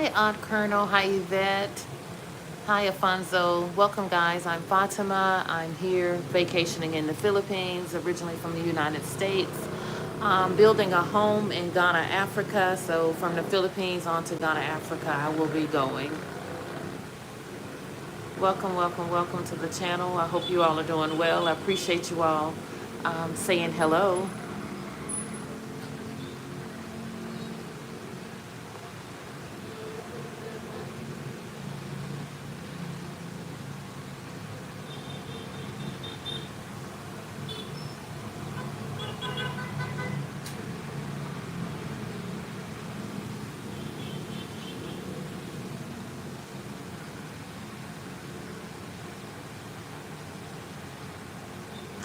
Hi, Aunt Colonel. Hi, Yvette. Hi, Afonso. Welcome, guys. I'm Fatima. I'm here vacationing in the Philippines, originally from the United States. Building a home in Ghana, Africa. So, from the Philippines on to Ghana, Africa, I will be going. Welcome, welcome, welcome to the channel. I hope you all are doing well. I appreciate you all saying hello.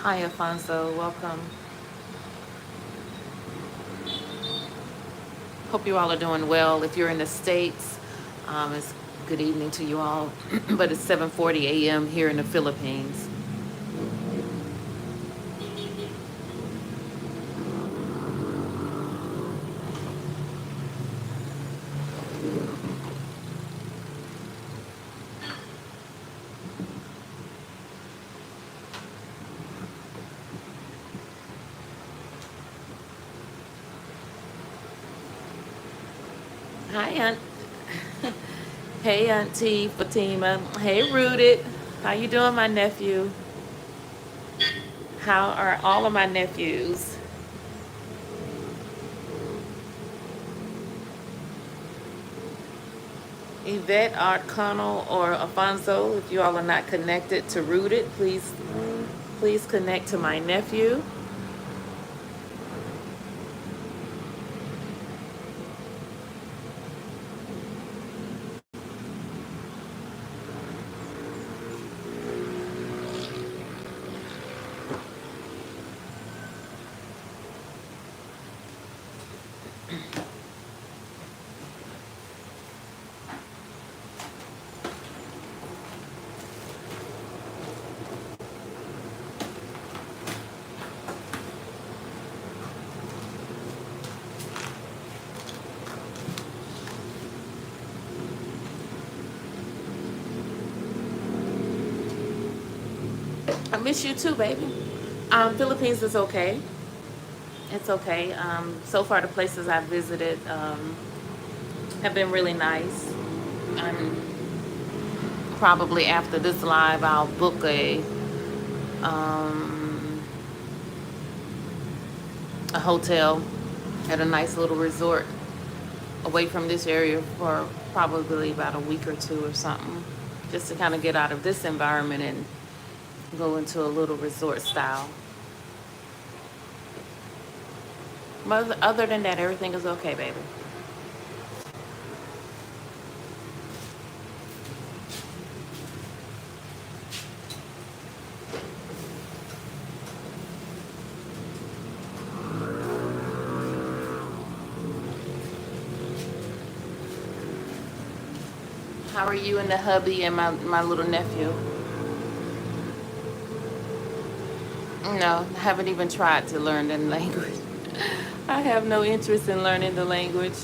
Hi, Afonso. Welcome. Hope you all are doing well. If you're in the States, it's good evening to you all. But it's 7:40 a.m. here in the Philippines. Hi, Aunt. Hey, Auntie Fatima. Hey, Rooted. How you doing, my nephew? How are all of my nephews? Yvette, Art Connell, or Afonso, if you all are not connected to Rooted, please connect to my nephew. I miss you too, baby. Philippines is okay. It's okay. So far, the places I've visited have been really nice. And probably after this live, I'll book um, a hotel at a nice little resort away from this area for probably about a week or two or something, just to kind of get out of this environment and go into a little resort style. But other than that, everything is okay, baby. How are you and the hubby and my little nephew? No, I haven't even tried to learn the language. I have no interest in learning the language.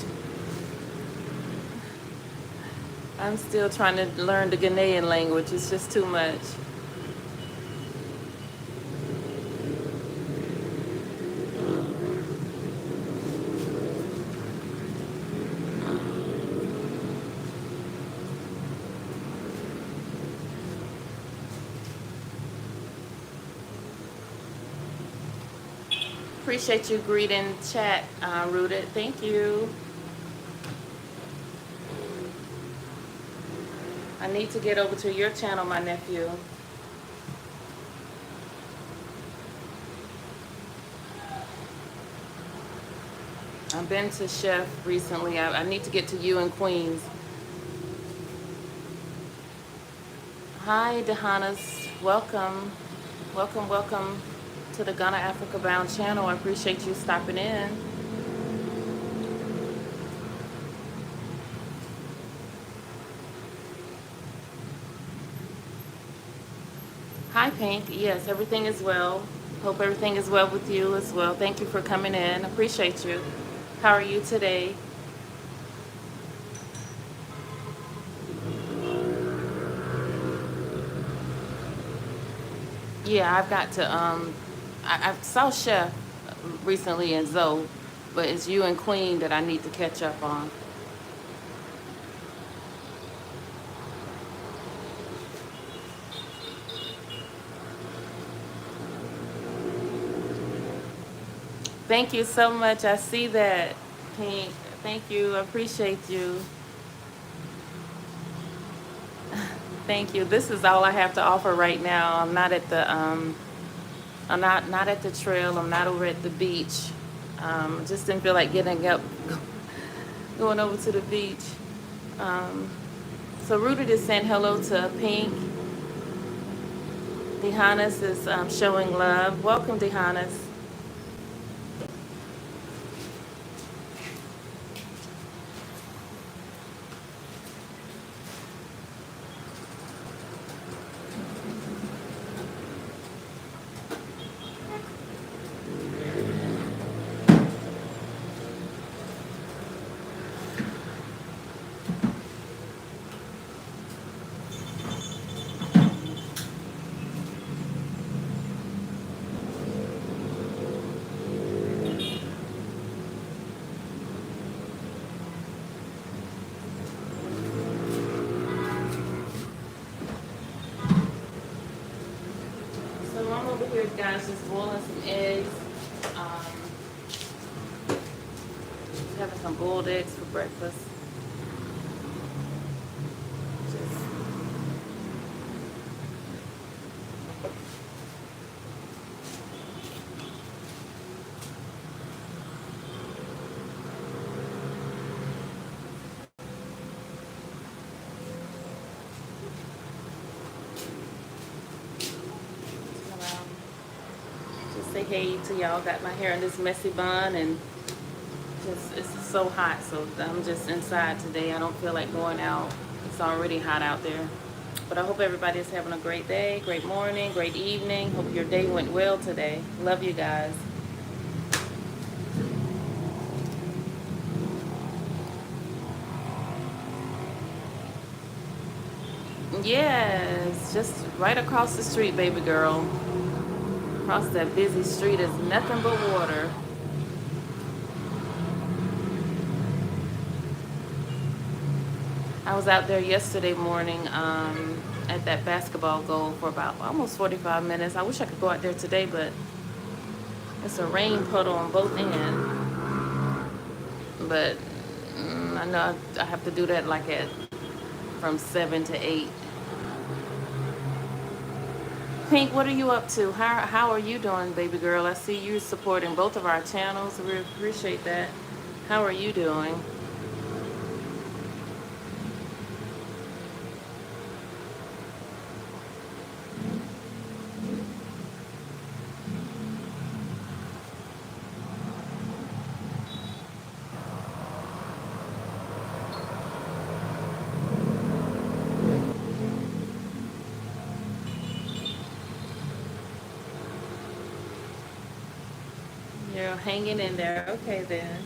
I'm still trying to learn the Ghanaian language. It's just too much. Appreciate you greeting chat, Rooted. Thank you. I need to get over to your channel, my nephew. I've been to Chef recently. I need to get to you in Queens. Hi, Dehanas. Welcome. Welcome, welcome to the Ghana Africa Bound channel. I appreciate you stopping in. Hi, Pink. Yes, everything is well. Hope everything is well with you as well. Thank you for coming in. Appreciate you. How are you today? Yeah, I've got to. I saw Chef recently in Zoe, but it's you and Queen that I need to catch up on. Thank you so much. I see that, Pink. Thank you. I appreciate you. Thank you. This is all I have to offer right now. I'm not at the I'm not at the trail. I'm not over at the beach. Just didn't feel like getting up, going over to the beach. Um, so Rooted is saying hello to Pink. Dehanis is showing love. Welcome, Dehanis. So I'm over here, guys, just boiling some eggs. Um, Having some boiled eggs for breakfast. Just um, just say hey to y'all. Got my hair in this messy bun, and just it's so hot. So I'm just inside today. I don't feel like going out. It's already hot out there. But I hope everybody is having a great day, great morning, great evening. Hope your day went well today. Love you guys. Yes, just right across the street, baby girl. Across that busy street is nothing but water. I was out there yesterday morning at that basketball goal for about almost 45 minutes. I wish I could go out there today, but it's a rain puddle on both ends. But I know I have to do that like at from 7 to 8. Pink, what are you up to? How are you doing, baby girl? I see you supporting both of our channels. We appreciate that. How are you doing? You're hanging in there. Okay, then.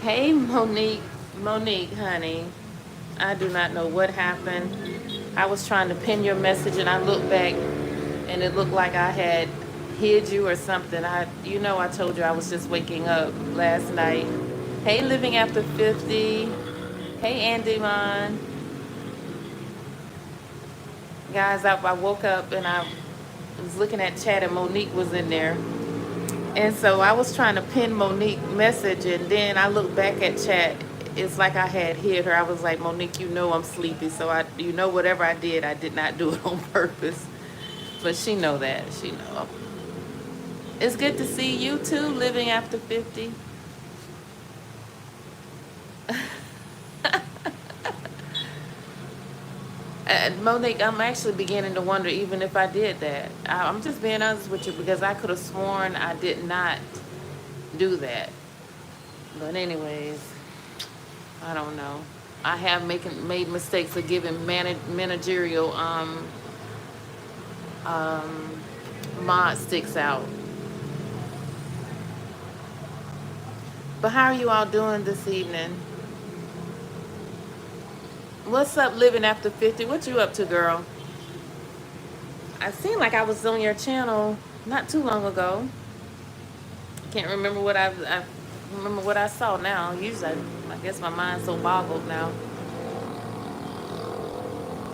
Hey, Monique. Monique, honey. I do not know what happened. I was trying to pin your message and I looked back and it looked like I had hid you or something. I told you I was just waking up last night. Hey, Living After 50. Hey, Andy Mon. Guys, I woke up and I was looking at chat and Monique was in there. And so I was trying to pin Monique message and then I looked back at chat. It's like I had hit her. I was like, Monique, I'm sleepy. So whatever I did not do it on purpose. But she know that. She know. It's good to see you too, Living After 50. Monique, I'm actually beginning to wonder even if I did that. I'm just being honest with you because I could have sworn I did not do that. But anyways, I don't know. I have made mistakes of giving managerial um, mod sticks out. But how are you all doing this evening? What's up, living after 50? What you up to, girl? I seemed like I was on your channel not too long ago. Can't remember what I remember what I saw now. Usually, I guess my mind's so boggled now.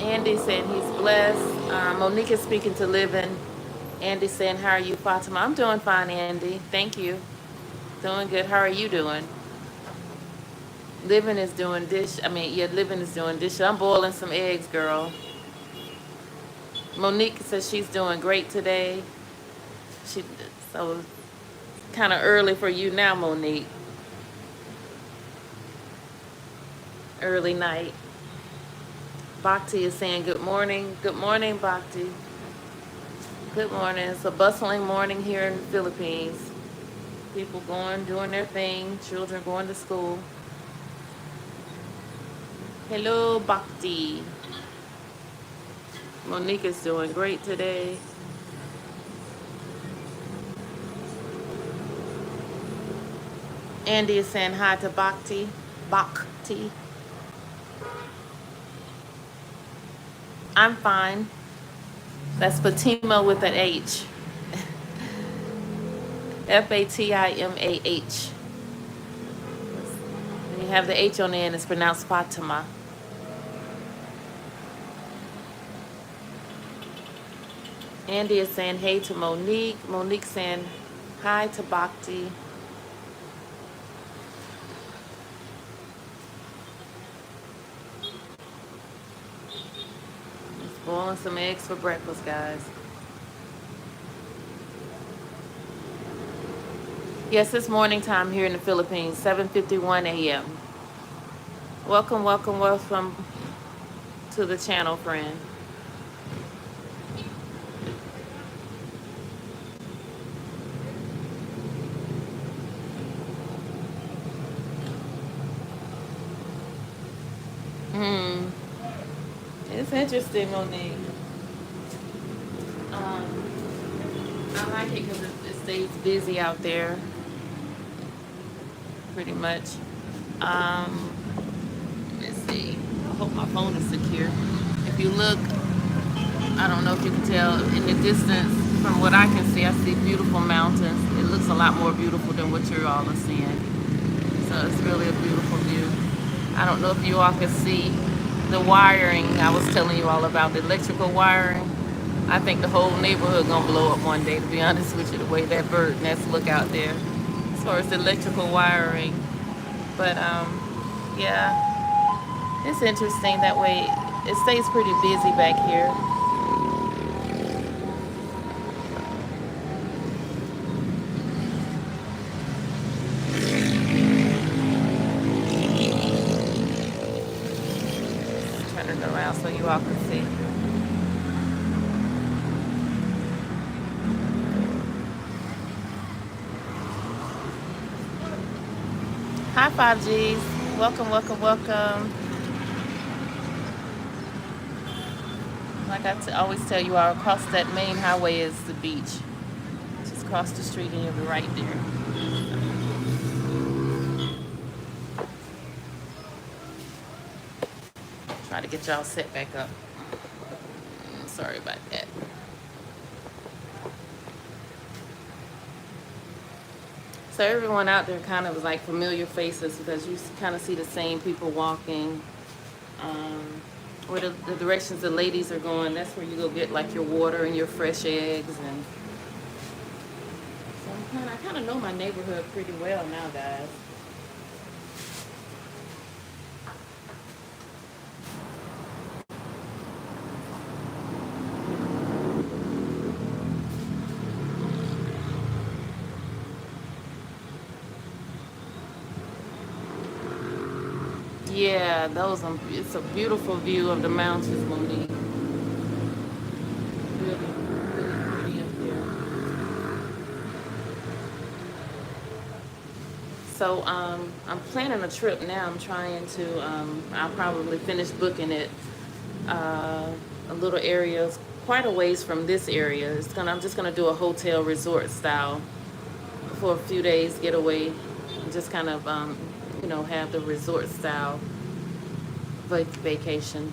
Andy said he's blessed. Monique is speaking to living. Andy saying, "How are you, Fatima?" I'm doing fine, Andy. Thank you. Doing good. How are you doing? Living is doing dish. I mean, yeah, living is doing dish. I'm boiling some eggs, girl. Monique says she's doing great today. She so kind of early for you now, Monique. Early night. Bhakti is saying good morning. Good morning, Bhakti. Good morning. It's a bustling morning here in the Philippines. People going, doing their thing. Children going to school. Hello, Bhakti. Monique is doing great today. Andy is saying hi to Bhakti. Bhakti. I'm fine. That's Fatima with an H. Fatimah. When you have the H on the end, it's pronounced Fatima. Andy is saying hey to Monique. Monique saying hi to Bhakti. Just boiling some eggs for breakfast, guys. Yes, it's morning time here in the Philippines, 7:51 a.m. Welcome, welcome, welcome to the channel, friend. Hmm. It's interesting, Monique. I like it because it stays busy out there, pretty much. Um, let's see. I hope my phone is secure. If you look, I don't know if you can tell in the distance from what I can see, I see beautiful mountains. It looks a lot more beautiful than what you all are seeing. So it's really a beautiful view. I don't know if you all can see the wiring. I was telling you all about the electrical wiring. I think the whole neighborhood gonna blow up one day, to be honest with you, the way that bird nests look out there as far as the electrical wiring. But yeah, it's interesting that way. It stays pretty busy back here. Turn it around so you all can see. Hi, 5Gs. Welcome, welcome, welcome. Like always tell you all, across that main highway is the beach. Just cross the street and you'll be right there. Try to get y'all set back up. Sorry about that. So everyone out there kind of is like familiar faces because you kind of see the same people walking. Where the directions the ladies are going, that's where you go get like your water and your fresh eggs. And so I kind of know my neighborhood pretty well now, guys. Yeah, it's a beautiful view of the mountains, Monique. So I'm planning a trip now. I'm trying to. I'll probably finish booking it. A little area, quite a ways from this area. I'm just gonna do a hotel resort style for a few days getaway, and just kind of have the resort style vacation.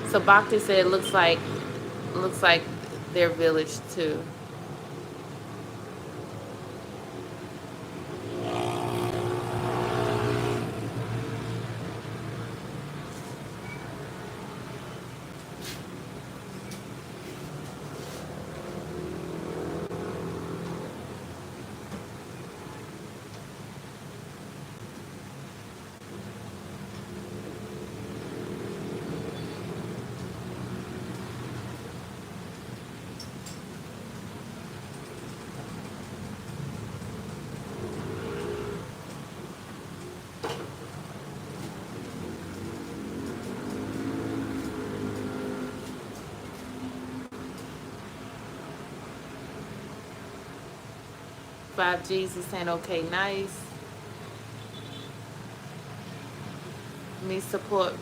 So Bhakti said looks like their village too. 5G's is saying okay, nice. Me support,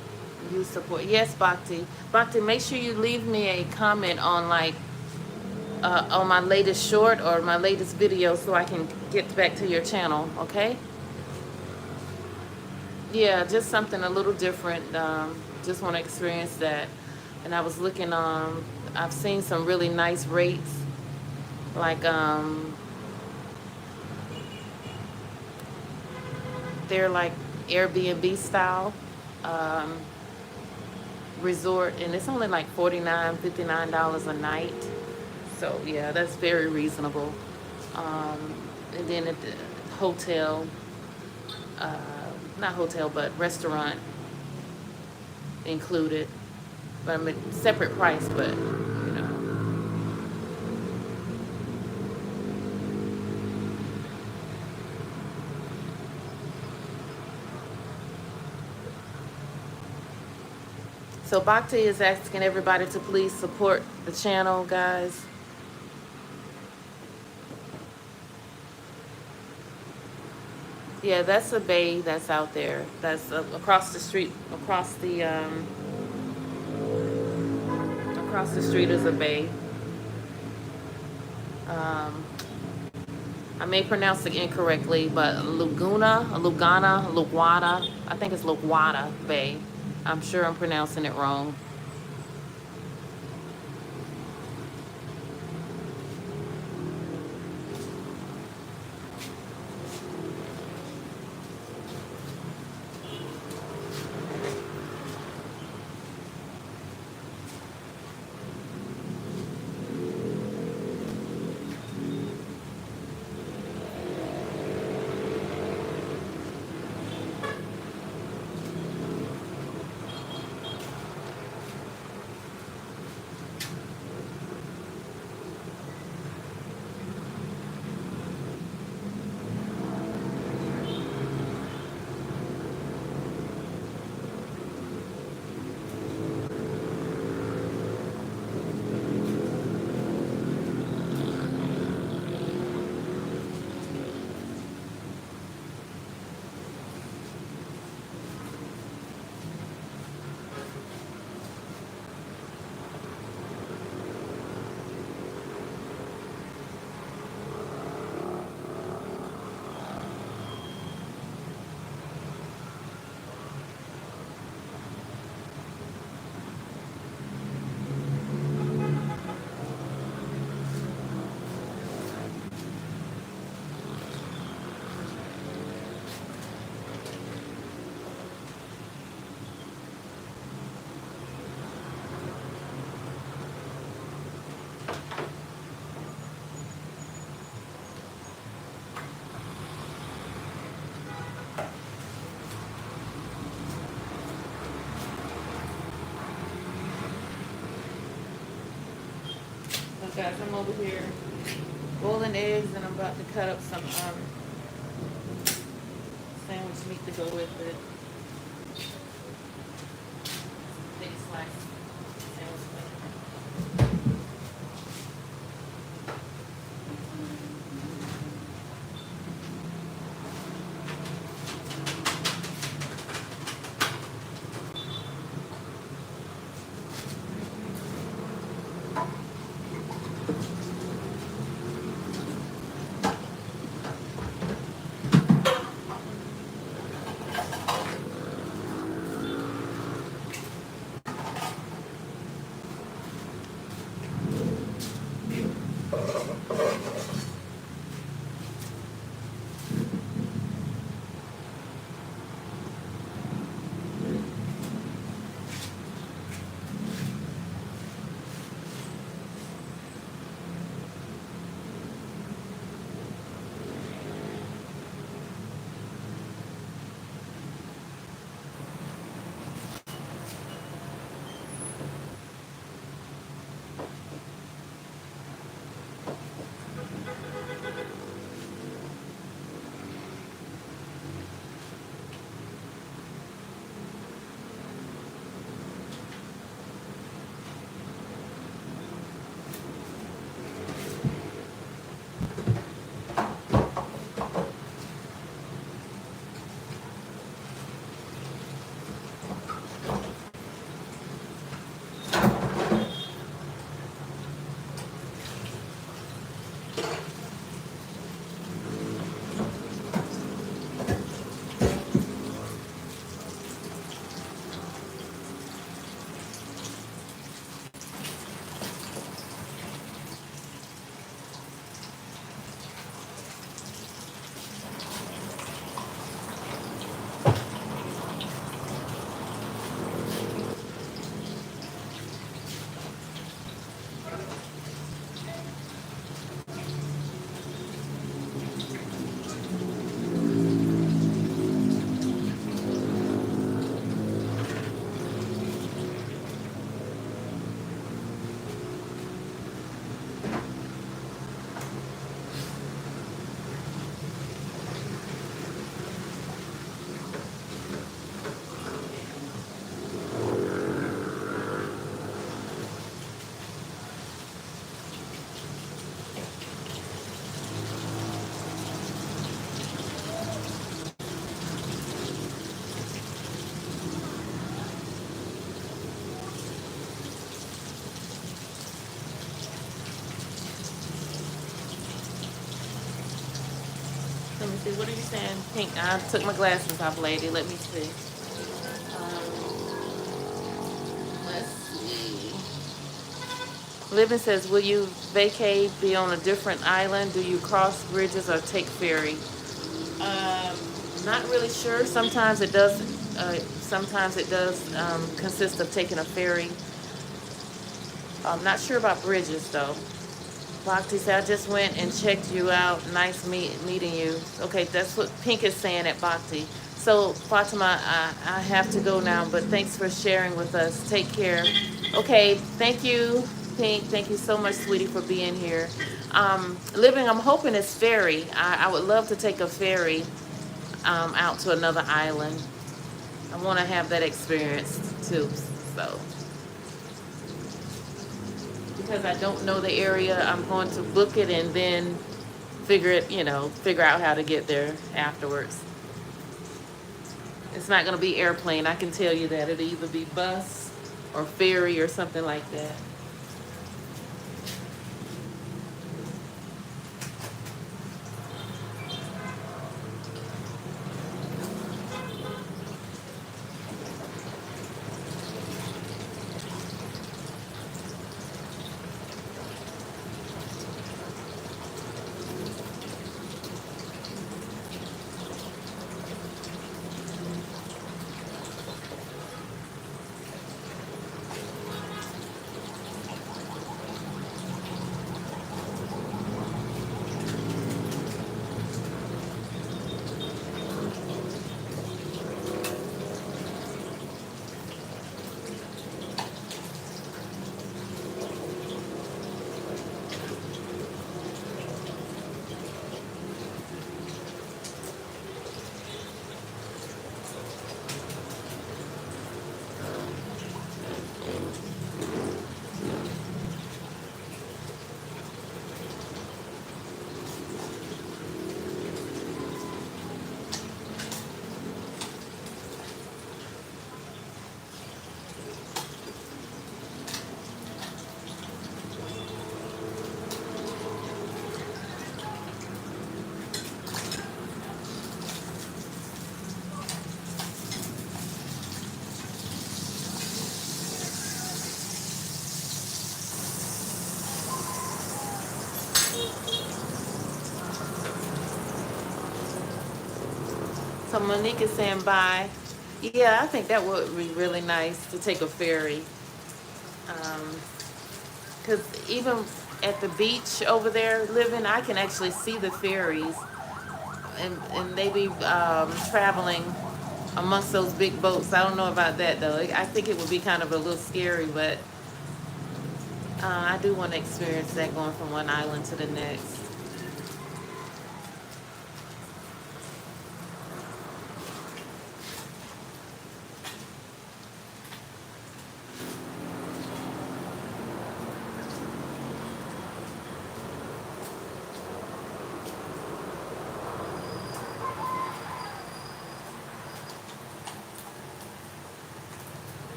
you support. Yes, Bhakti. Bhakti, make sure you leave me a comment on on my latest short or my latest video so I can get back to your channel, okay? Yeah, just something a little different. Just want to experience that. And I was looking, I've seen some really nice rates, like they're like Airbnb style resort, and it's only like $59 a night. So yeah, that's very reasonable. And then at the hotel, uh, not hotel, but restaurant included. But I mean, separate price, but you know. So Bhakti is asking everybody to please support the channel, guys. Yeah, that's a bay that's out there. That's across the street. Across the street is a bay. Um, I may pronounce it incorrectly, but Lugana, I think it's Lugwada Bay. I'm sure I'm pronouncing it wrong. Guys, I'm over here boiling eggs, and I'm about to cut up some sandwich meat to go with it. Big slice sandwich meat. me see. What are you saying? Pink. I took my glasses off, lady. Let me see. Let's see. Living says, will you vacate, be on a different island? Do you cross bridges or take ferry? Um, Not really sure. Sometimes it does consist of taking a ferry. I'm not sure about bridges though. Bhakti said, I just went and checked you out. Nice meeting you. Okay, that's what Pink is saying at Bhakti. So, Fatima, I have to go now, but thanks for sharing with us. Take care. Okay, thank you, Pink. Thank you so much, sweetie, for being here. Living, I'm hoping it's ferry. I would love to take a ferry out to another island. I want to have that experience too. So, because I don't know the area, I'm going to book it and then figure out how to get there afterwards. It's not going to be airplane. I can tell you that. It'll either be bus or ferry or something like that. So Monique is saying bye. Yeah, I think that would be really nice to take a ferry. Because even at the beach over there living, I can actually see the ferries. And they be traveling amongst those big boats. I don't know about that though. I think it would be kind of a little scary, but I do want to experience that going from one island to the next.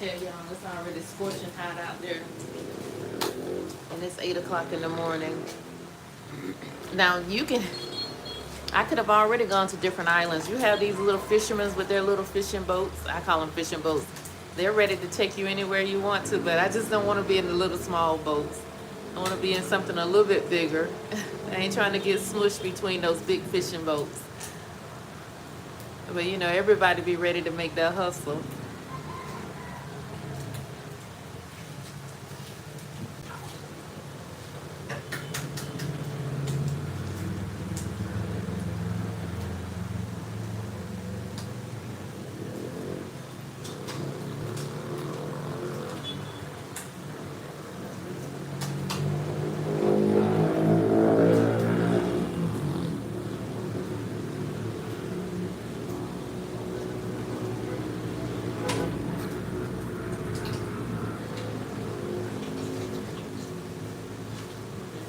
I tell y'all, it's already scorching hot out there. And it's 8 o'clock in the morning. Now I could have already gone to different islands. You have these little fishermen with their little fishing boats. I call them fishing boats. They're ready to take you anywhere you want to, but I just don't want to be in the little small boats. I want to be in something a little bit bigger. I ain't trying to get smushed between those big fishing boats. But everybody be ready to make that hustle.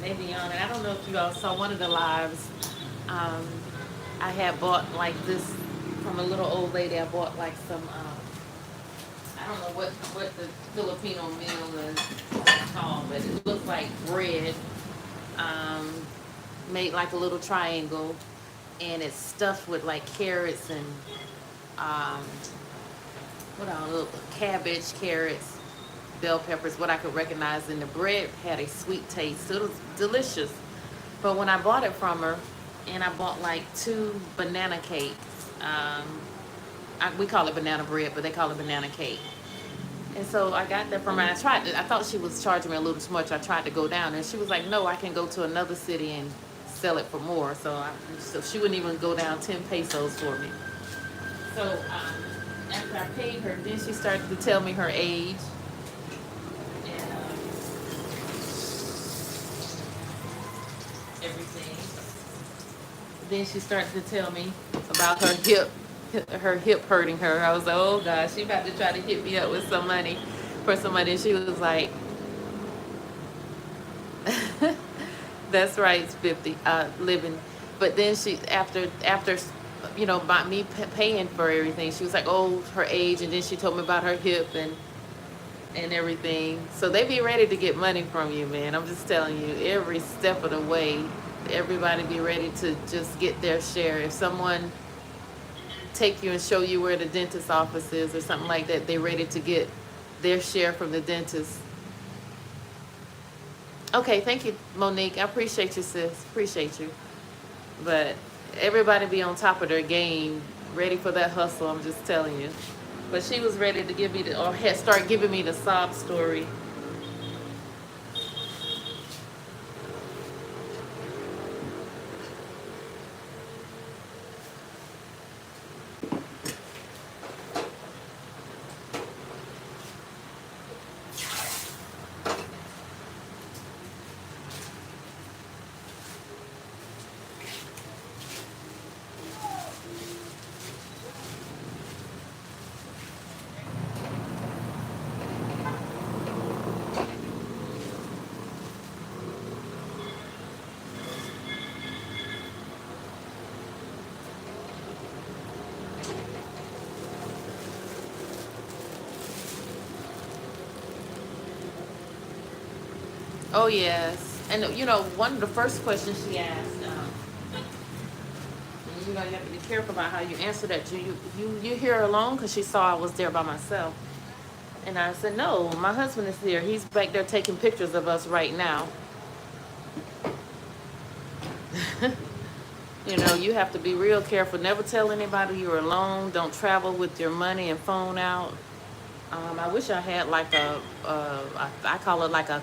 maybe on it. I don't know if you all saw one of the lives. Um, I had bought like this from a little old lady. I bought like some. I don't know what the Filipino meal is called, but it looks like bread, um, made like a little triangle, and it's stuffed with like carrots and um, what else? Cabbage, carrots, bell peppers. What I could recognize, and the bread had a sweet taste. So it was delicious. But when I bought it from her, and I bought like 2 banana cakes. We call it banana bread, but they call it banana cake. And so I got that from her. And I thought she was charging me a little too much. I tried to go down, and she was like, "No, I can go to another city and sell it for more." So she wouldn't even go down 10 pesos for me. So after I paid her, then she started to tell me her age, and everything. Then she started to tell me about her hip hurting her. I was like, oh gosh, she about to try to hit me up with some money for some money. She was like, that's right, it's 50 living. But then she after by me paying for everything, she was like, oh, her age, and then she told me about her hip and everything. So they be ready to get money from you, man. I'm just telling you, every step of the way, everybody be ready to just get their share. If someone take you and show you where the dentist office is or something like that, they're ready to get their share from the dentist. Okay, thank you, Monique. I appreciate you, sis. Appreciate you. But everybody be on top of their game, ready for that hustle. I'm just telling you. But she was ready to give me start giving me the sob story. Oh yes, and one of the first questions she asked, you have to be careful about how you answer that. You here alone? Because she saw I was there by myself, and I said no, my husband is here. He's back there taking pictures of us right now. You have to be real careful. Never tell anybody you're alone. Don't travel with your money and phone out. I wish I had like I call it like a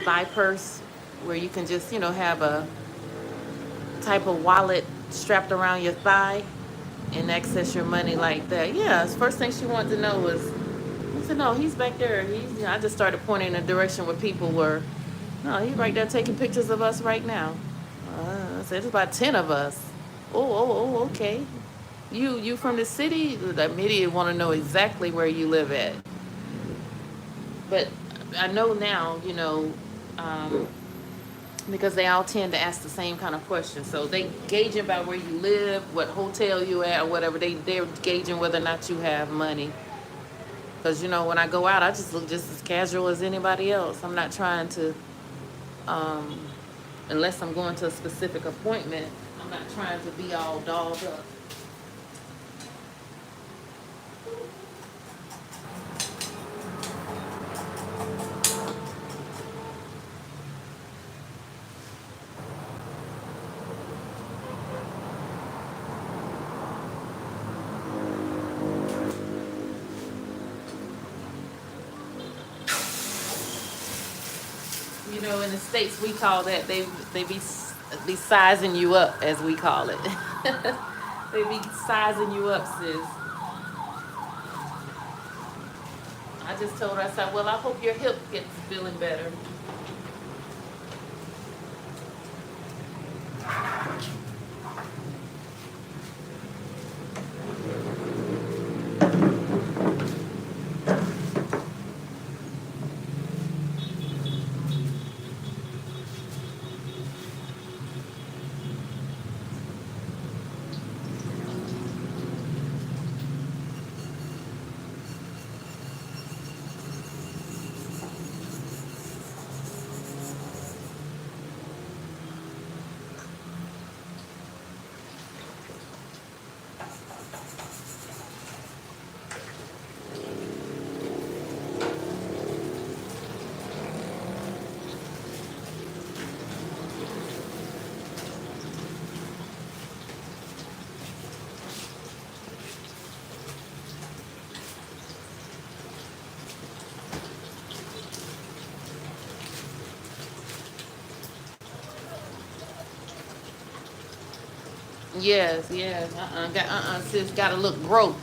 thigh purse, where you can just have a type of wallet strapped around your thigh and access your money like that. Yeah, the first thing she wanted to know was, I said, no, he's back there. I just started pointing in a direction where people were. No, he's right there taking pictures of us right now. I said, there's about 10 of us. Oh, okay. You from the city? The media want to know exactly where you live at. But I know now, because they all tend to ask the same kind of questions. So they gauging about where you live, what hotel you at, or whatever. They're gauging whether or not you have money. Because, when I go out, I just look just as casual as anybody else. I'm not trying to, unless I'm going to a specific appointment, I'm not trying to be all dolled up. In the States, we call that, they be sizing you up, as we call it. They be sizing you up, sis. I just told her, I said, well, I hope your hip gets feeling better. Yes, yes. Sis, gotta look broke.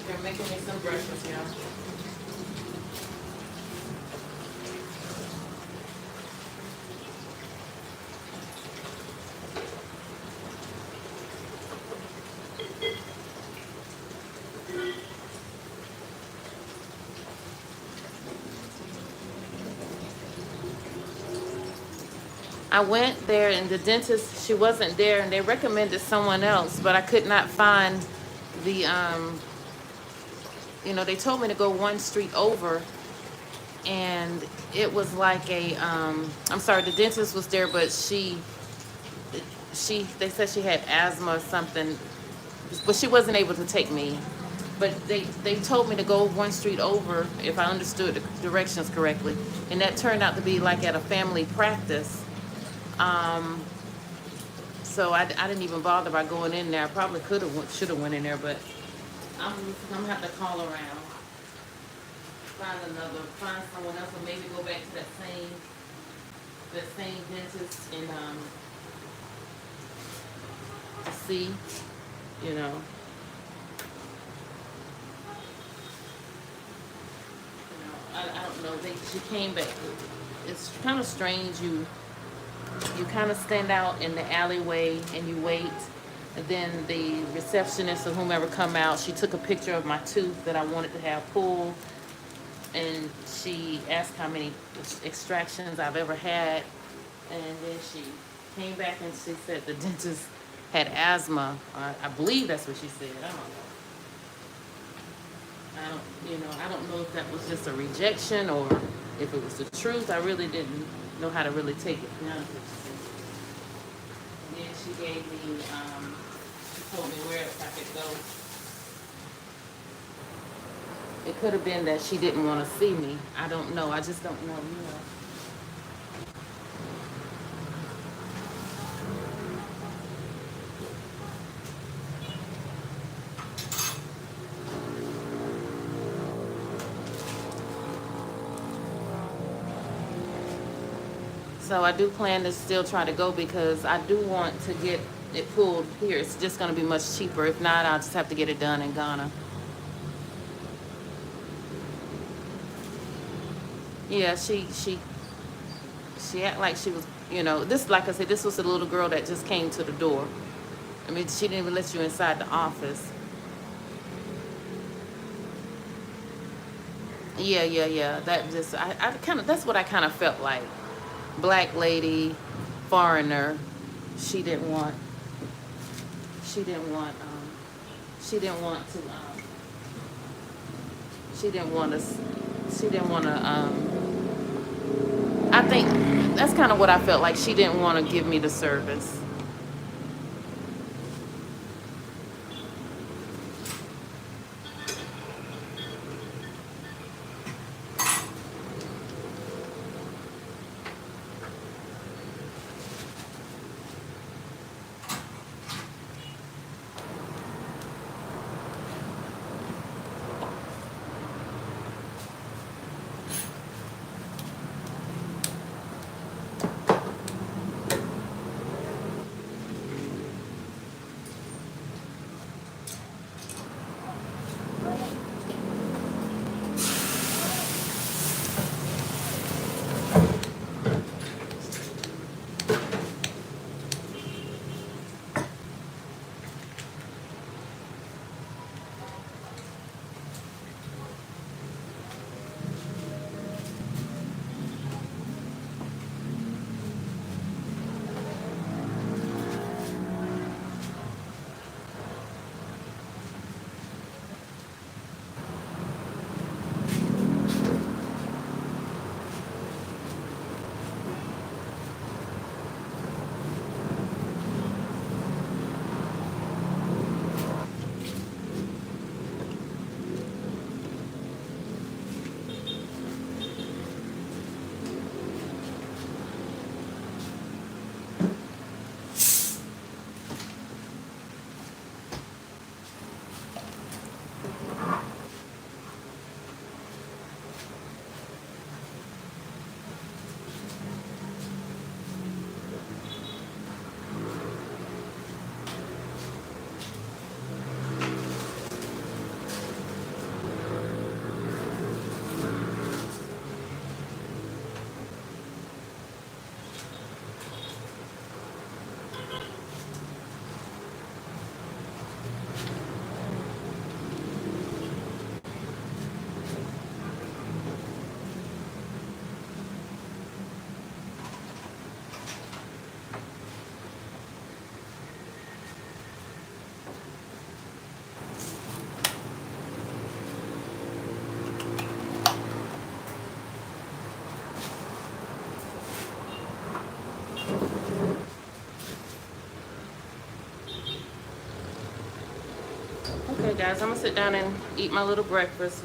They're making me some breakfast, y'all. I went there and the dentist, she wasn't there, and they recommended someone else, but I could not find the, they told me to go one street over, and it was like I'm sorry, the dentist was there, but they said she had asthma or something, but she wasn't able to take me. But they told me to go one street over, if I understood the directions correctly, and that turned out to be like at a family practice. Um, so I didn't even bother by going in there. I probably should have went in there, but I'm gonna have to call around, find someone else, or maybe go back to that same dentist and see, you know. I don't know. She came back. It's kind of strange. You kind of stand out in the alleyway and you wait. And then the receptionist or whomever come out. She took a picture of my tooth that I wanted to have pulled, and she asked how many extractions I've ever had, and then she came back and she said the dentist had asthma. I believe that's what she said. I don't know. I don't know if that was just a rejection or if it was the truth. I really didn't know how to really take it. And then she gave me, she told me where else I could go. It could have been that she didn't want to see me. I don't know. I just don't know. So I do plan to still try to go because I do want to get it pulled here. It's just going to be much cheaper. If not, I'll just have to get it done in Ghana. Yeah, she acted like she was, this, like I said, this was a little girl that just came to the door. I mean, she didn't even let you inside the office. Yeah. That just, I kind of, that's what I kind of felt like. Black lady, foreigner. She didn't want, she didn't want, she didn't want to, she didn't want to, she didn't want to, I think that's kind of what I felt like. She didn't want to give me the service. Okay, guys, I'm gonna sit down and eat my little breakfast.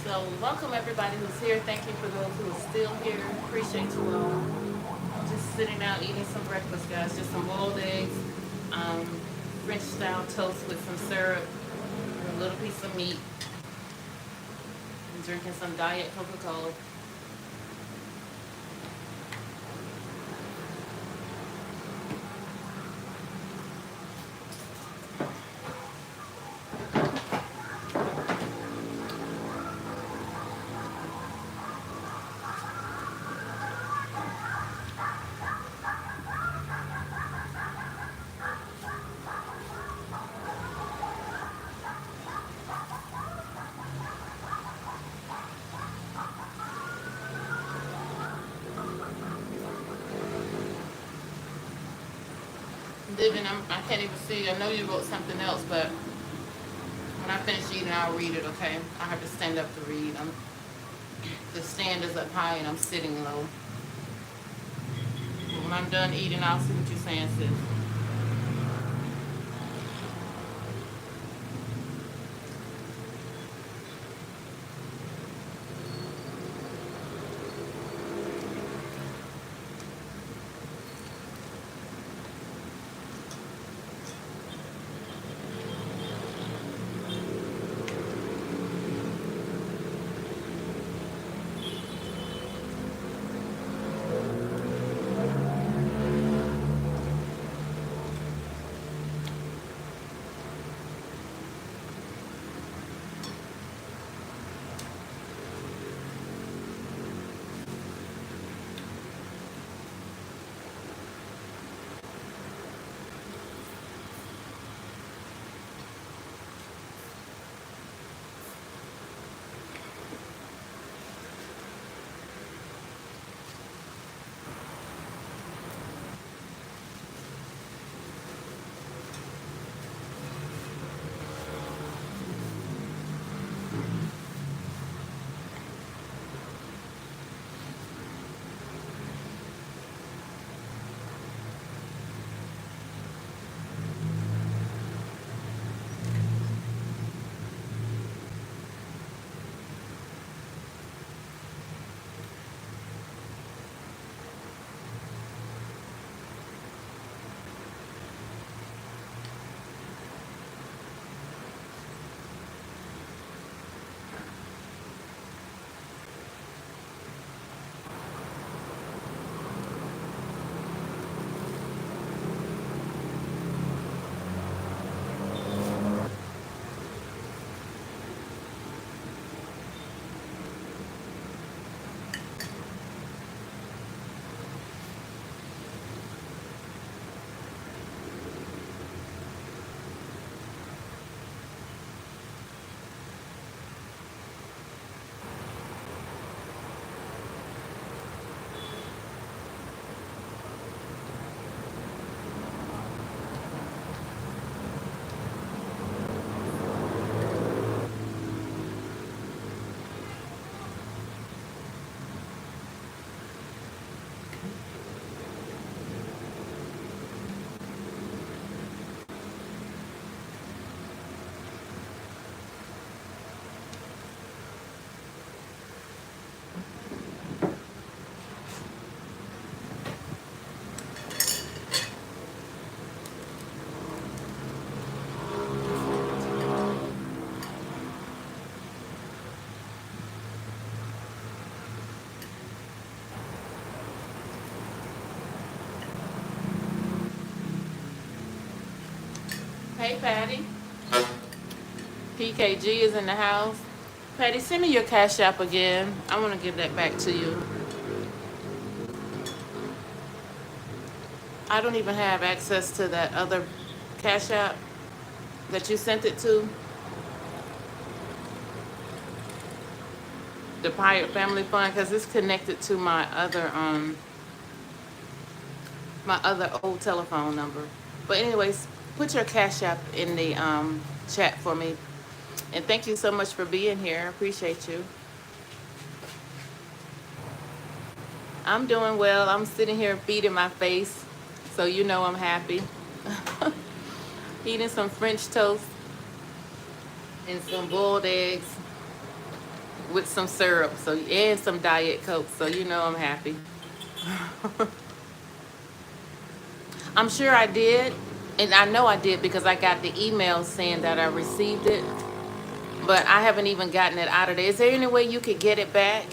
So welcome everybody who's here. Thank you for those who are still here. Appreciate you all. I'm just sitting out eating some breakfast, guys. Just some boiled eggs, um, French style toast with some syrup, a little piece of meat. I'm drinking some diet Coca-Cola. Living, I can't even see. I know you wrote something else, but when I finish eating, I'll read it, okay? I have to stand up to read. The stand is up high and I'm sitting low. But when I'm done eating, I'll see what you're saying, sis. Patty. PKG is in the house. Patty, send me your Cash App again. I want to give that back to you. I don't even have access to that other Cash App that you sent it to. The Pirate Family Fund, because it's connected to my other old telephone number. But anyways, put your Cash App in the chat for me. And thank you so much for being here. I appreciate you. I'm doing well. I'm sitting here feeding my face, so you know I'm happy. Eating some French toast and some boiled eggs with some syrup, and some Diet Coke, so you know I'm happy. I'm sure I did, and I know I did because I got the email saying that I received it, but I haven't even gotten it out of there. Is there any way you could get it back?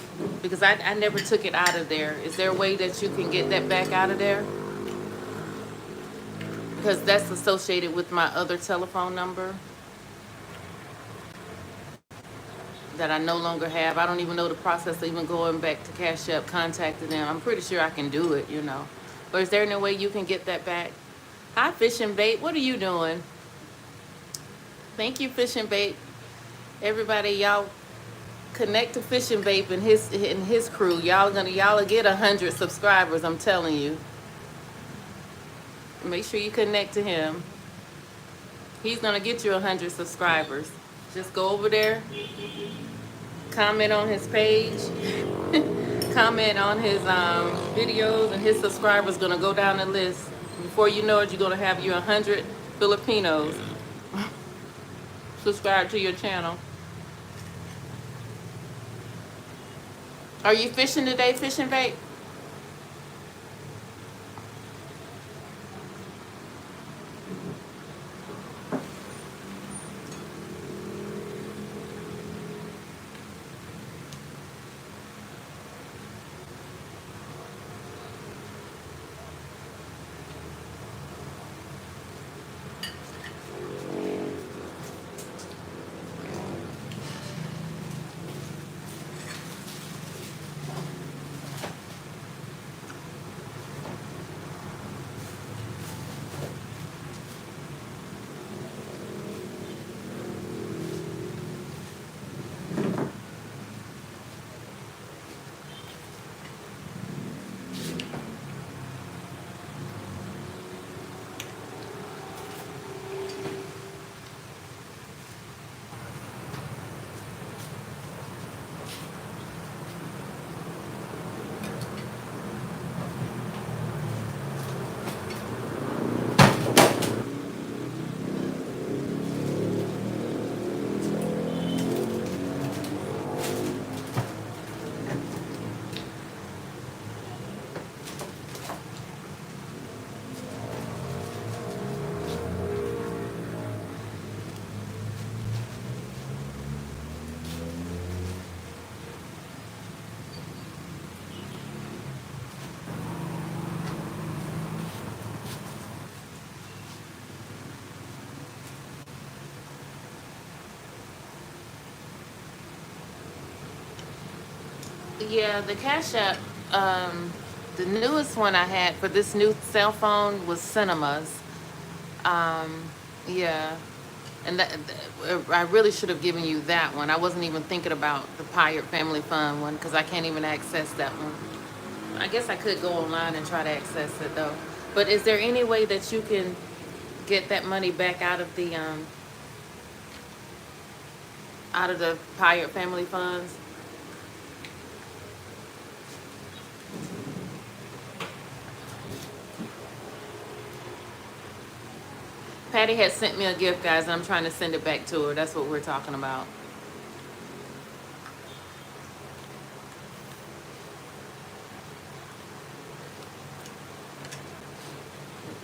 Because I never took it out of there. Is there a way that you can get that back out of there? Because that's associated with my other telephone number that I no longer have. I don't even know the process of even going back to Cash App, contacting them. I'm pretty sure I can do it, you know. But is there any way you can get that back? Hi, Fish and Bait. What are you doing? Thank you, Fish and Bait. Everybody, y'all connect to Fish and Bait and his crew. Y'all will get 100 subscribers. I'm telling you. Make sure you connect to him. He's gonna get you 100 subscribers. Just go over there, comment on his page, comment on his videos, and his subscribers gonna go down the list. Before you know it, you're gonna have you 100 Filipinos subscribe to your channel. Are you fishing today, Fish and Bait? Yeah, the Cash App, the newest one I had for this new cell phone was Cinemas. Um, yeah, and I really should have given you that one. I wasn't even thinking about the Pirate Family Fun one because I can't even access that one. I guess I could go online and try to access it though. But is there any way that you can get that money back out of the Pirate Family Funds? Patty had sent me a gift, guys, and I'm trying to send it back to her. That's what we're talking about.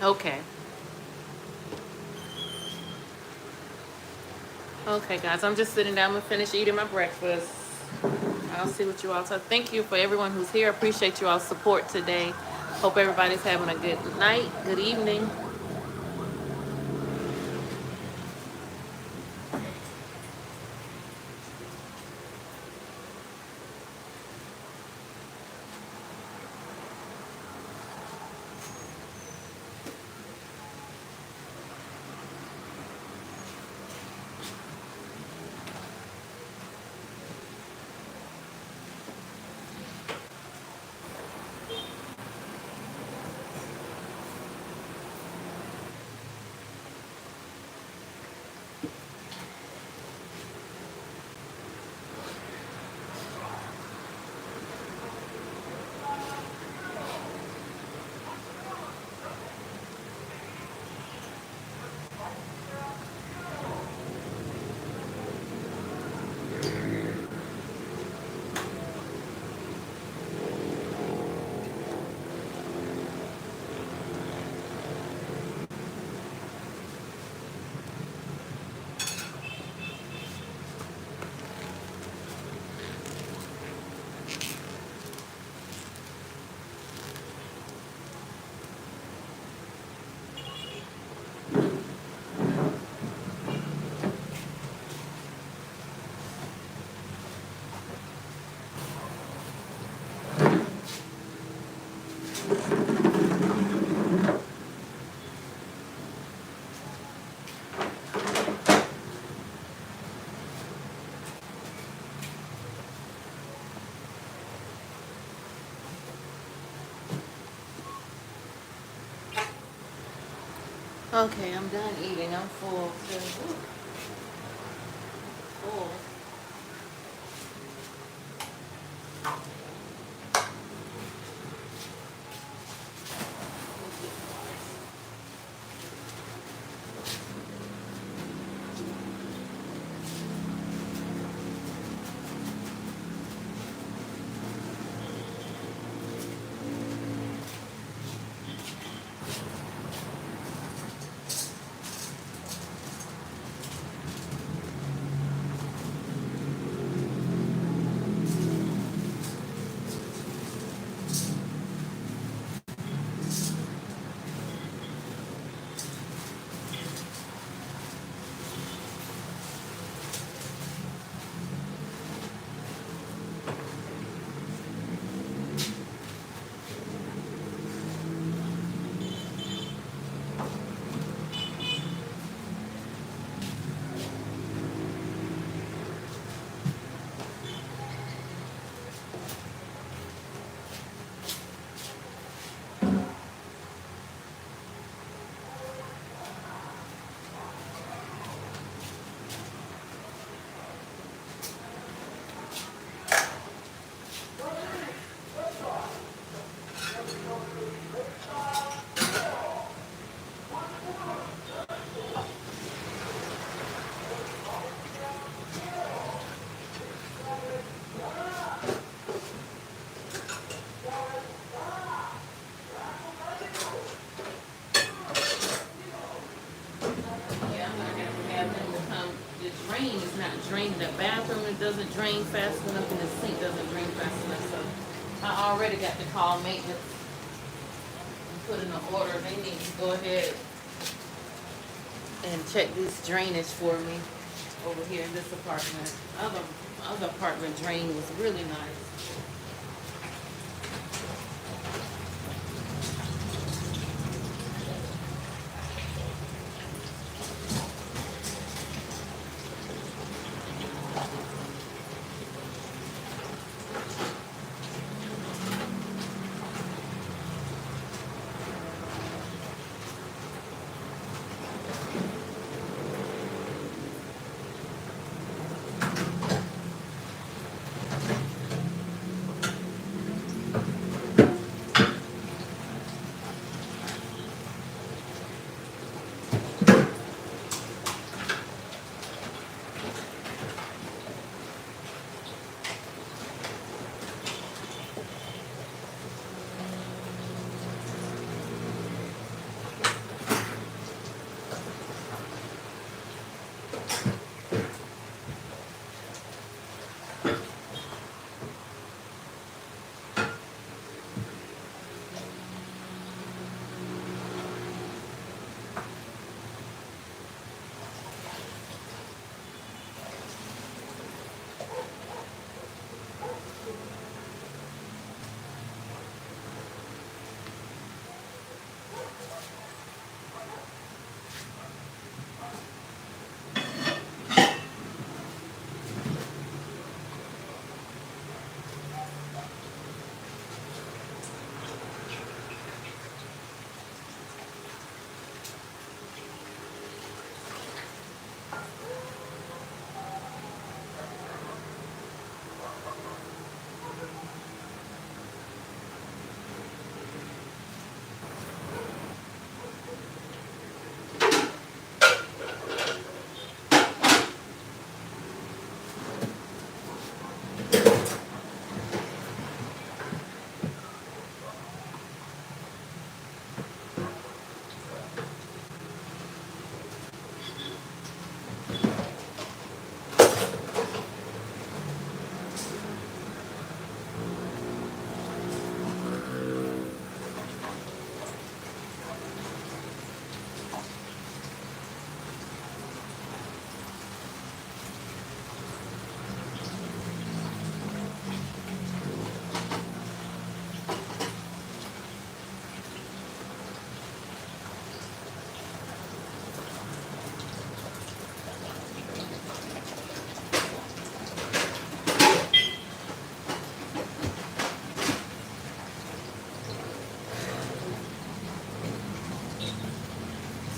Okay. Okay, guys, I'm just sitting down. I'm going to finish eating my breakfast. I'll see what you all talk. Thank you for everyone who's here. Appreciate you all's support today. Hope everybody's having a good night, good evening. Okay, I'm done eating. I'm full. Too. Full. Yeah, I'm gonna have to have them to come. The drain is not draining. The bathroom it doesn't drain fast enough, and the sink doesn't drain fast enough. So I already got to call maintenance and put in an order. They need to go ahead and check this drainage for me over here in this apartment. Other apartment drain was really nice.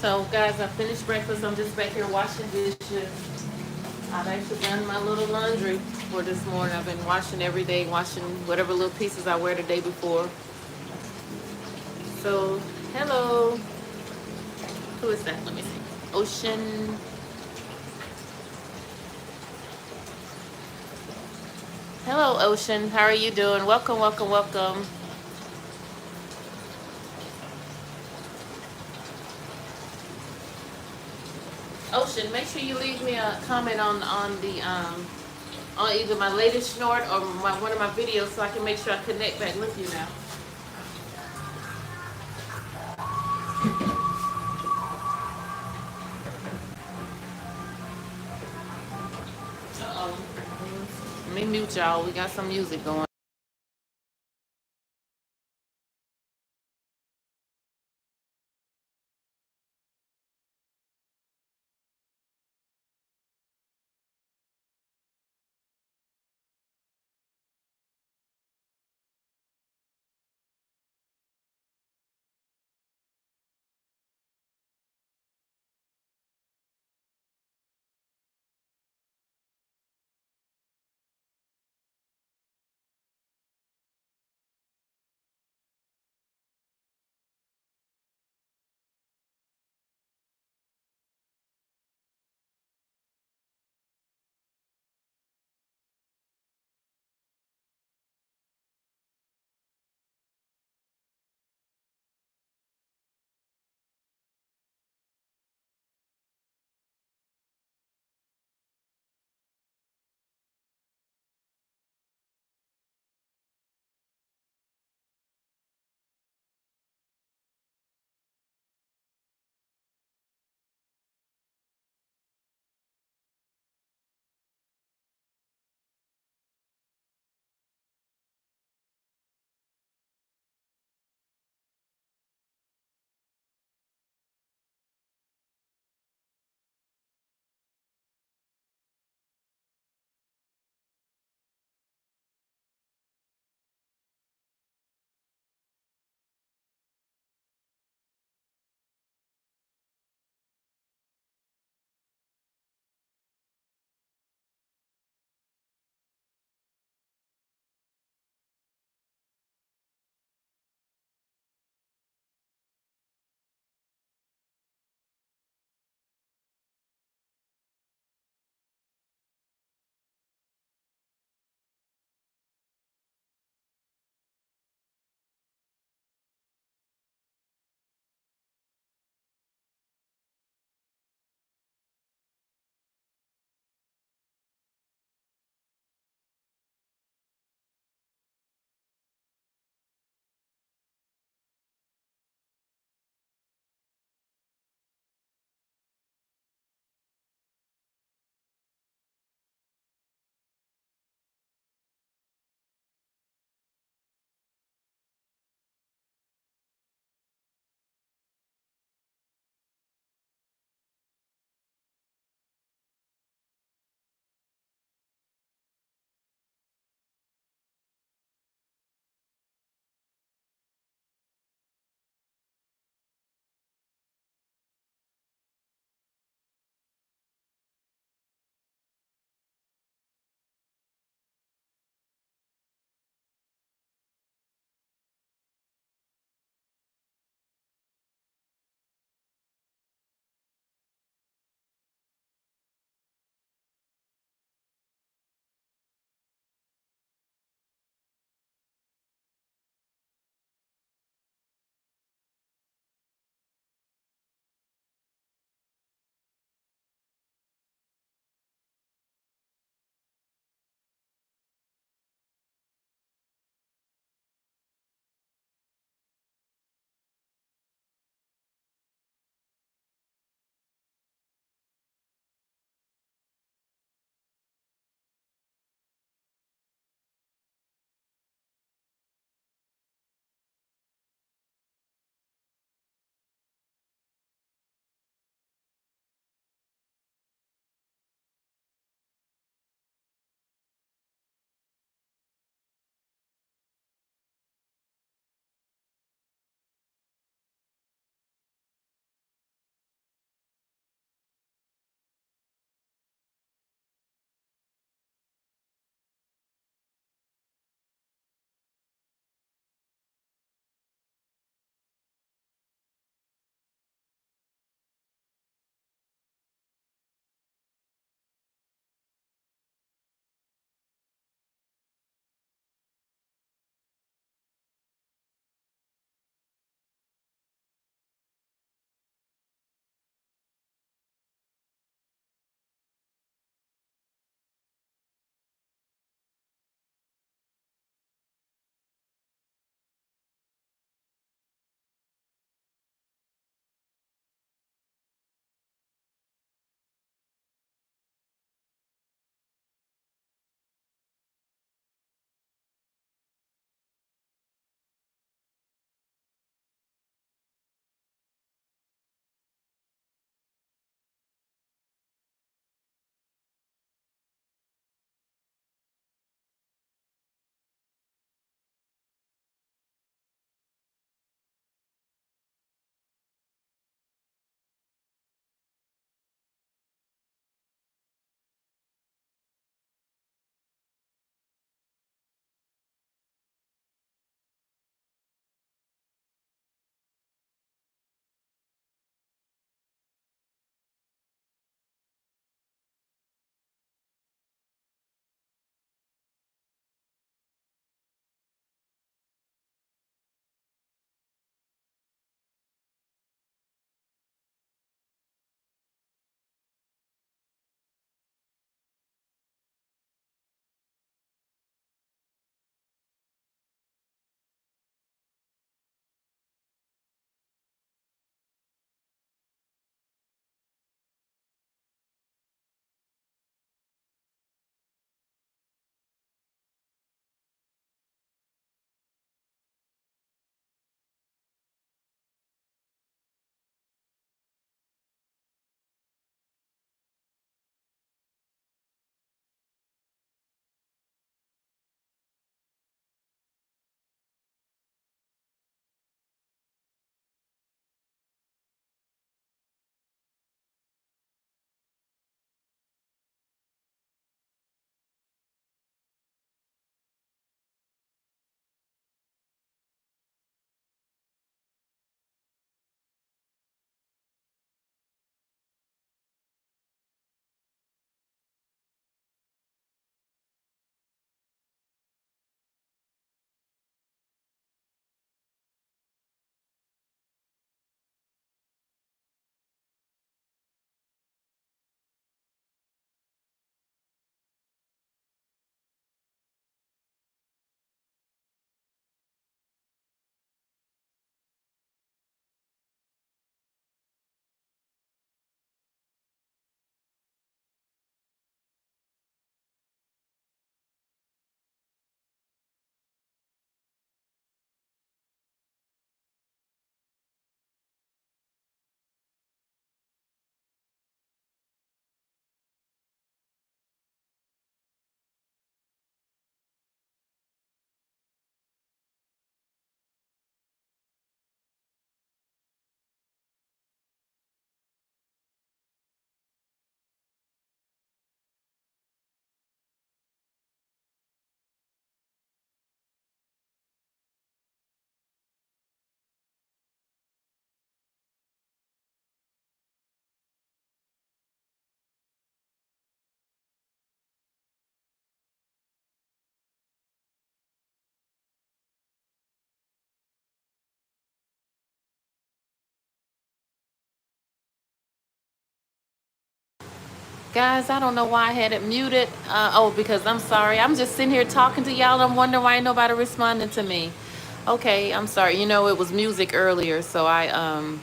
So, guys, I finished breakfast. I'm just back here washing dishes. I've actually done my little laundry for this morning. I've been washing every day, washing whatever little pieces I wear the day before. So, hello. Who is that? Let me see. Ocean. Hello, Ocean. How are you doing? Welcome, welcome, welcome. Ocean, make sure you leave me a comment on the on either my latest snort or one of my videos so I can make sure I connect back with you now. Uh-oh. Let me mute y'all. We got some music going. Guys, I don't know why I had it muted. Oh, because I'm sorry. I'm just sitting here talking to y'all. I'm wondering why ain't nobody responding to me. Okay, I'm sorry. You know, it was music earlier, so I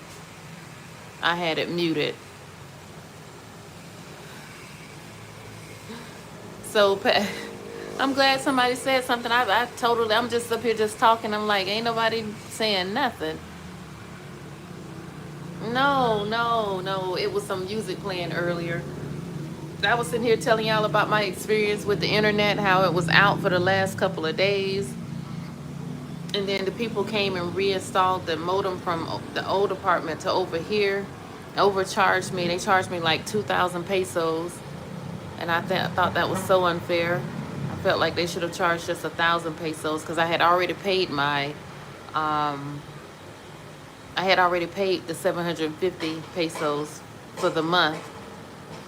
had it muted. So I'm glad somebody said something. I totally, I'm just up here just talking. I'm like, ain't nobody saying nothing. No, no, no. It was some music playing earlier. I was sitting here telling y'all about my experience with the internet, how it was out for the last couple of days. And then the people came and reinstalled the modem from the old apartment to over here. Overcharged me. They charged me like 2,000 pesos. And I thought that was so unfair. I felt like they should have charged just 1,000 pesos because um, I had already paid the 750 pesos for the month.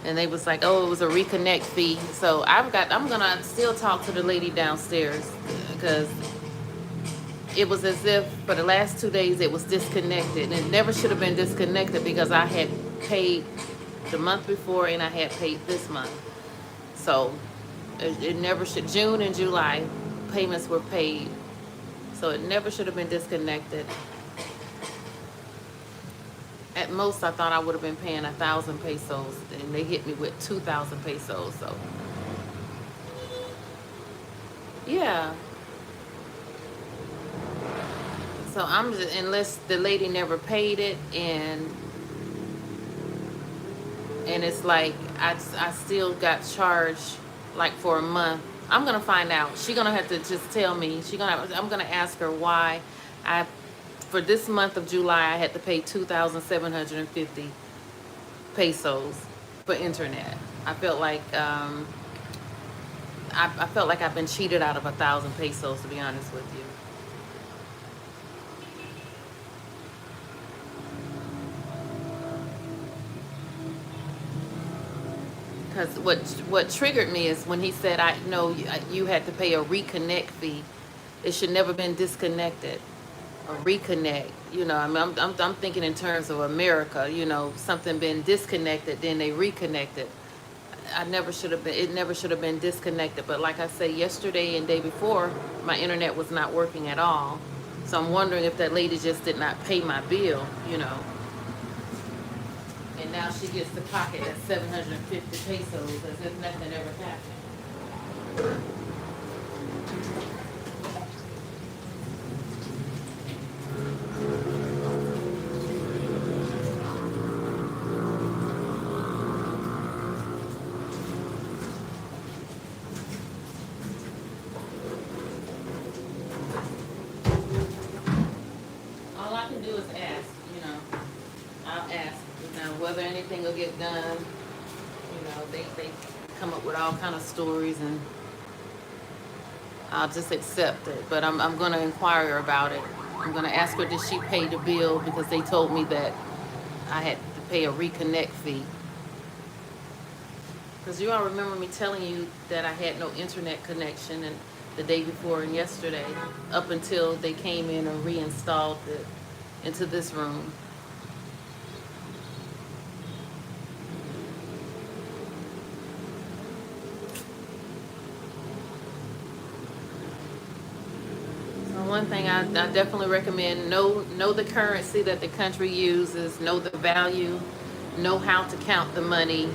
And they was like, oh, it was a reconnect fee. So I'm gonna still talk to the lady downstairs because it was as if for the last 2 days it was disconnected. And it never should have been disconnected because I had paid the month before and I had paid this month. So it never should. June and July payments were paid. So it never should have been disconnected. At most, I thought I would have been paying 1,000 pesos, and they hit me with 2,000 pesos. So, yeah. So I'm just, unless the lady never paid it, and it's like I still got charged like for a month. I'm gonna find out. She gonna have to just tell me. I'm gonna ask her why I for this month of July I had to pay 2,750 pesos for internet. I felt like I felt like I've been cheated out of 1,000 pesos, to be honest with you. Because what triggered me is when he said, I know you had to pay a reconnect fee. It should never been disconnected. A reconnect, you know, I mean, I'm thinking in terms of America, you know, something been disconnected, then they reconnected. I never should have been, it never should have been disconnected. But like I say, yesterday and day before, my internet was not working at all. So I'm wondering if that lady just did not pay my bill, you know. And now she gets to pocket at 750 pesos as if nothing ever happened. All I can do is ask, you know. I'll ask, you know, whether anything will get done. You know, they come up with all kind of stories, and I'll just accept it. But I'm going to inquire about it. I'm going to ask her, did she pay the bill? Because they told me that I had to pay a reconnect fee. Because you all remember me telling you that I had no internet connection and the day before and yesterday, up until they came in and reinstalled it into this room. So one thing I definitely recommend, know the currency that the country uses, know the value, know how to count the money,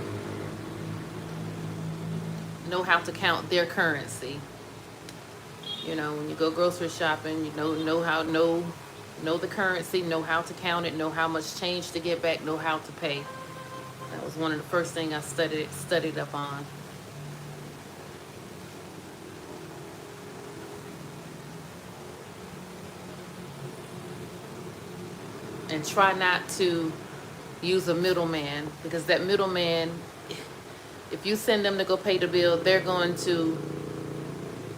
know how to count their currency. You know, when you go grocery shopping, you know the currency, know how to count it, know how much change to get back, know how to pay. That was one of the first things I studied up on. And try not to use a middleman, because that middleman, if you send them to go pay the bill, they're going to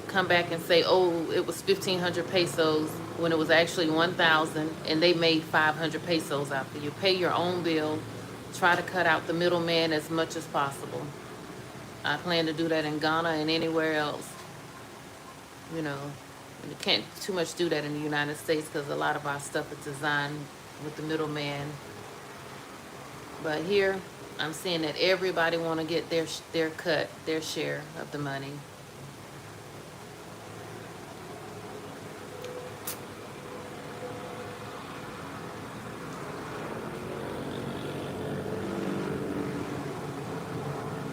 come back and say, oh, it was 1,500 pesos when it was actually 1,000, and they made 500 pesos after you. Pay your own bill. Try to cut out the middleman as much as possible. I plan to do that in Ghana and anywhere else. You know, you can't too much do that in the United States because a lot of our stuff is designed with the middleman. But here, I'm seeing that everybody want to get their cut, their share of the money.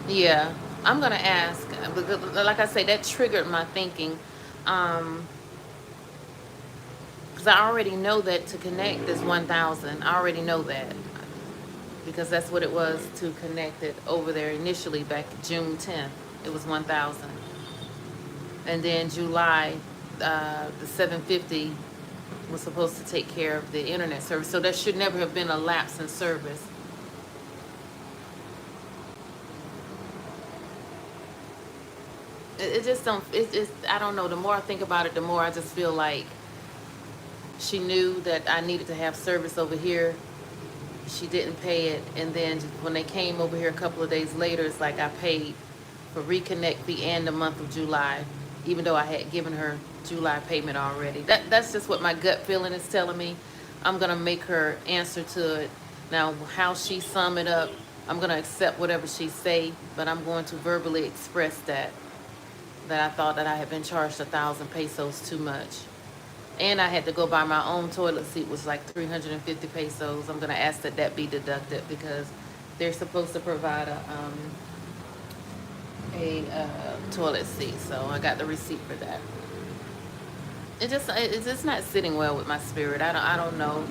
Yeah, I'm gonna ask because, like I say, that triggered my thinking. Um, because I already know that to connect is 1,000. I already know that because that's what it was to connect it over there initially back June 10th. It was 1,000, and then July, the 750 was supposed to take care of the internet service. So there should never have been a lapse in service. It just don't. It's I don't know. The more I think about it, the more I just feel like she knew that I needed to have service over here. She didn't pay it, and then when they came over here a couple of days later, it's like I paid for reconnect fee and the month of July, even though I had given her July payment already. That's just what my gut feeling is telling me. I'm gonna make her answer to it. Now, how she sum it up, I'm gonna accept whatever she say, but I'm going to verbally express that I thought that I had been charged 1,000 pesos too much. And I had to go buy my own toilet seat, was like 350 pesos. I'm gonna ask that that be deducted because they're supposed to provide a toilet seat. So I got the receipt for that. It's just not sitting well with my spirit. I don't know.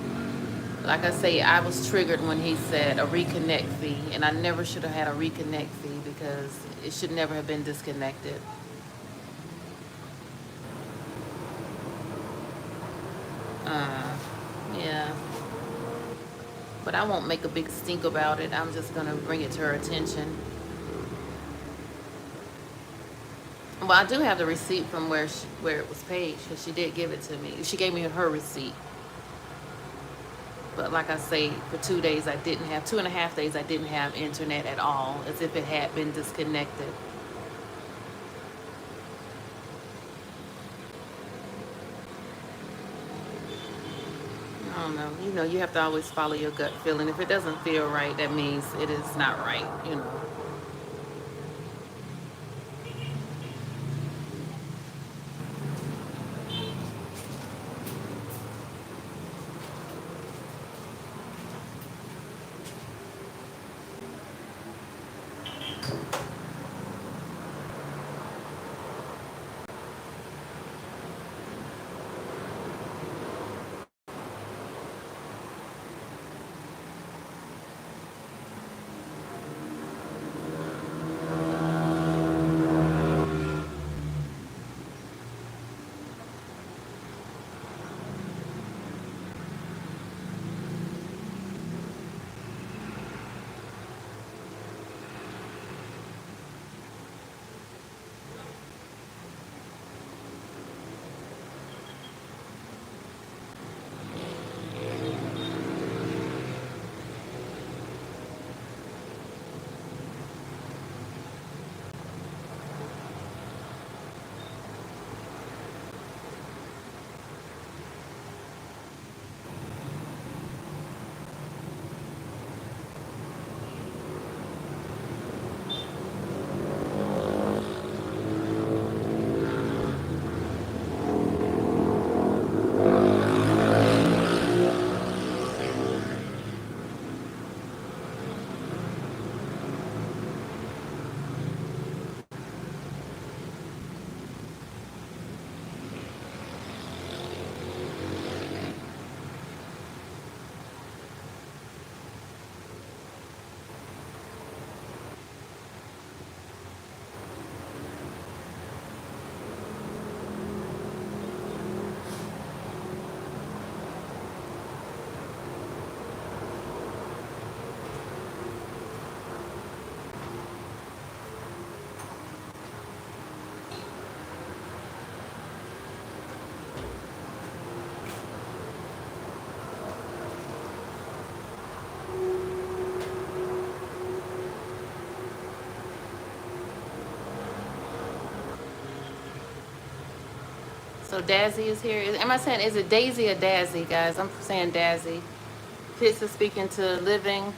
Like I say, I was triggered when he said a reconnect fee, and I never should have had a reconnect fee because it should never have been disconnected. Uh, yeah. But I won't make a big stink about it. I'm just gonna bring it to her attention. Well, I do have the receipt from where it was paid because she did give it to me. She gave me her receipt. But like I say, for 2 days I didn't have 2.5 days I didn't have internet at all, as if it had been disconnected. I don't know. You have to always follow your gut feeling. If it doesn't feel right, that means it is not right. So Dazzy is here. Am I saying, is it Daisy or Dazzy, guys? I'm saying Dazzy. Fitz is speaking to Living.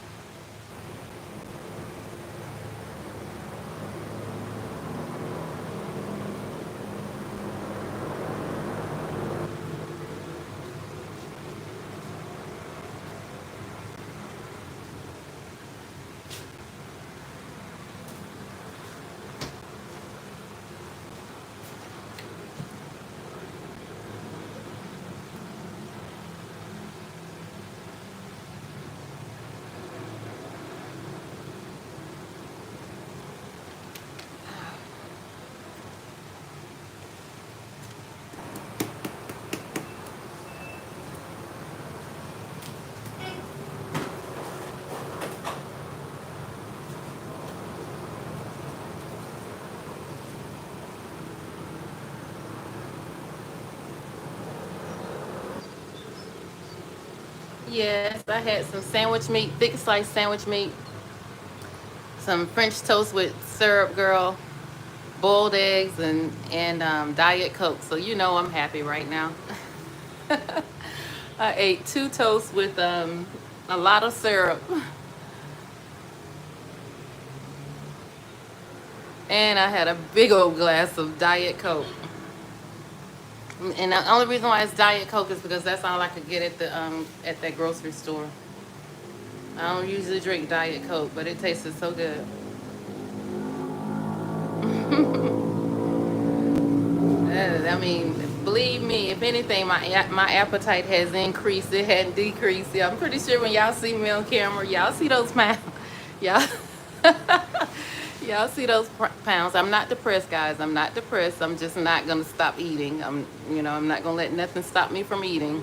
Yes, I had some sandwich meat, thick sliced sandwich meat, some French toast with syrup, girl, boiled eggs, and Diet Coke. So you know I'm happy right now. I ate two toasts with a lot of syrup, and I had a big old glass of Diet Coke. And the only reason why it's Diet Coke is because that's all I could get at that grocery store. I don't usually drink Diet Coke, but it tasted so good. I mean, believe me, if anything, my appetite has increased. It hadn't decreased. Yeah, I'm pretty sure when y'all see me on camera, y'all see those pounds. Y'all, y'all see those pounds. I'm not depressed, guys. I'm not depressed. I'm just not gonna stop eating. I'm not gonna let nothing stop me from eating.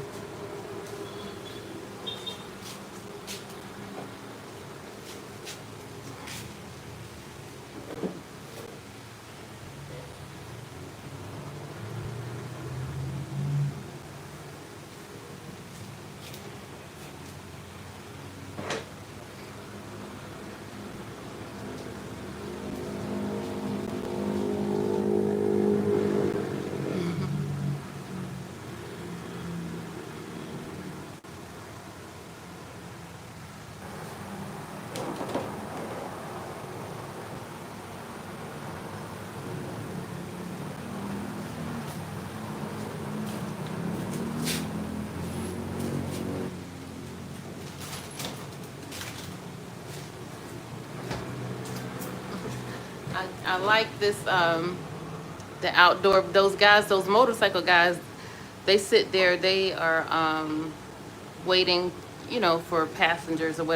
I like this the outdoor those guys, those motorcycle guys. They sit there. They are waiting, for passengers or whatever.